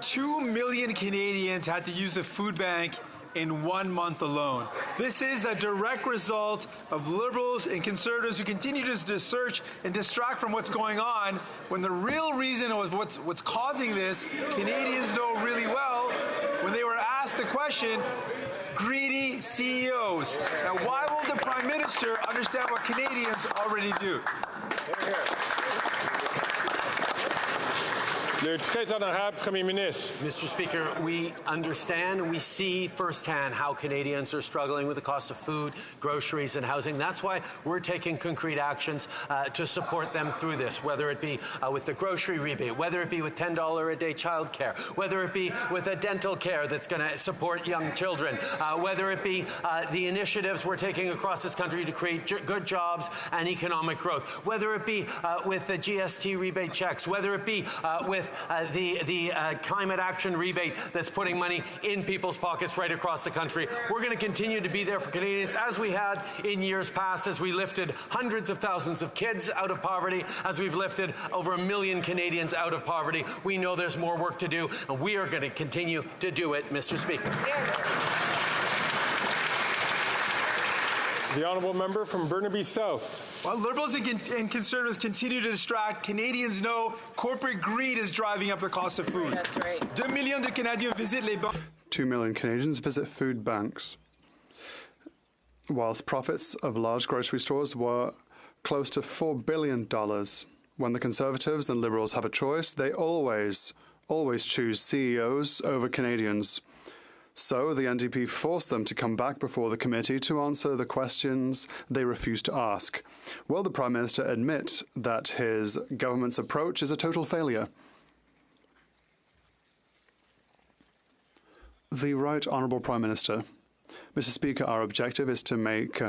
2 million Canadians had to use the food bank in 1 month alone. This is a direct result of Liberals and Conservatives who continue to search and distract from what's going on, when the real reason of what's causing this, Canadians know really well. When they were asked the question, greedy CEOs. Now, why won't the Prime Minister understand what Canadians already do? Le très honorable Premier Ministre. Mr. Speaker, we understand and we see firsthand how Canadians are struggling with the cost of food, groceries and housing. That's why we're taking concrete actions to support them through this, whether it be with the grocery rebate, whether it be with $10 a day childcare, whether it be with a dental care that's going to support young children, whether it be the initiatives we're taking across this country to create good jobs and economic growth, whether it be with the GST rebate checks, whether it be with the climate action rebate that's putting money in people's pockets right across the country. We're going to continue to be there for Canadians, as we had in years past, as we lifted hundreds of thousands of kids out of poverty, as we've lifted over 1 million Canadians out of poverty. We know there's more work to do, and we are going to continue to do it, Mr. Speaker. The honourable member from Burnaby South. While Liberals and Conservatives continue to distract, Canadians know corporate greed is driving up the cost of food. That's right. 2 millions de Canadiens visitent les banques. 2 million Canadians visit food banks, whilst profits of large grocery stores were close to $4 billion. When the Conservatives and Liberals have a choice, they always choose CEOs over Canadians. So the NDP forced them to come back before the committee to answer the questions they refused to ask. Will the Prime Minister admit that his government's approach is a total failure? The Right Honourable Prime Minister. Mr. Speaker, our objective is to make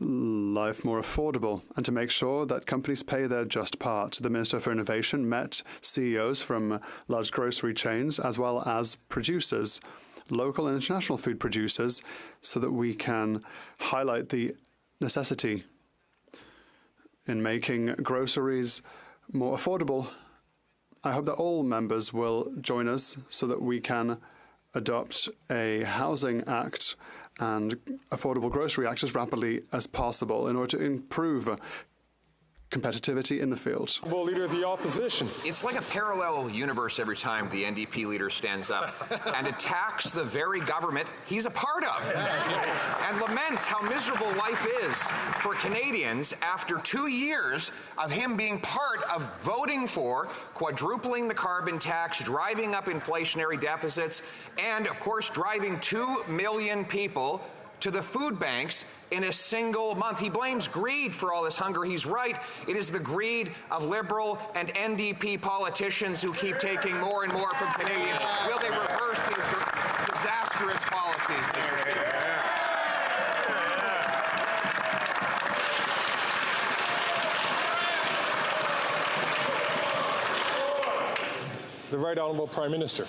life more affordable and to make sure that companies pay their just part. The Minister for Innovation met CEOs from large grocery chains as well as producers, local and international food producers, so that we can highlight the necessity in making groceries more affordable. I hope that all members will join us so that we can adopt a Housing Act and Affordable Grocery Act as rapidly as possible in order to improve competitivity in the field. Well, Leader of the Opposition. It's like a parallel universe every time the NDP leader stands up and attacks the very government he's a part of and laments how miserable life is for Canadians after 2 years of him being part of voting for quadrupling the carbon tax, driving up inflationary deficits, and, of course, driving 2 million people to the food banks in a single month. He blames greed for all this hunger. He's right. It is the greed of Liberal and NDP politicians who keep taking more and more from Canadians. Will they reverse these disastrous policies, Mr. Speaker? The Right Honourable Prime Minister.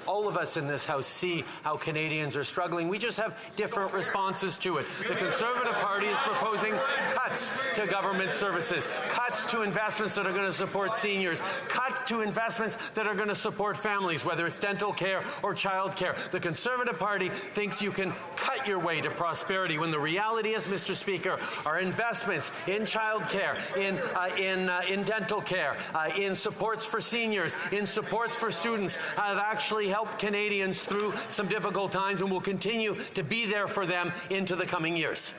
All of us in this House see how Canadians are struggling. We just have different responses to it. The Conservative Party is proposing cuts to government services, cuts to investments that are going to support seniors, cuts to investments that are going to support families, whether it's dental care or child care. The Conservative Party thinks you can cut your way to prosperity, when the reality is, Mr. Speaker, our investments in child care, in dental care, in supports for seniors, in supports for students have actually helped Canadians through some difficult times and will continue to be there for them into the coming years.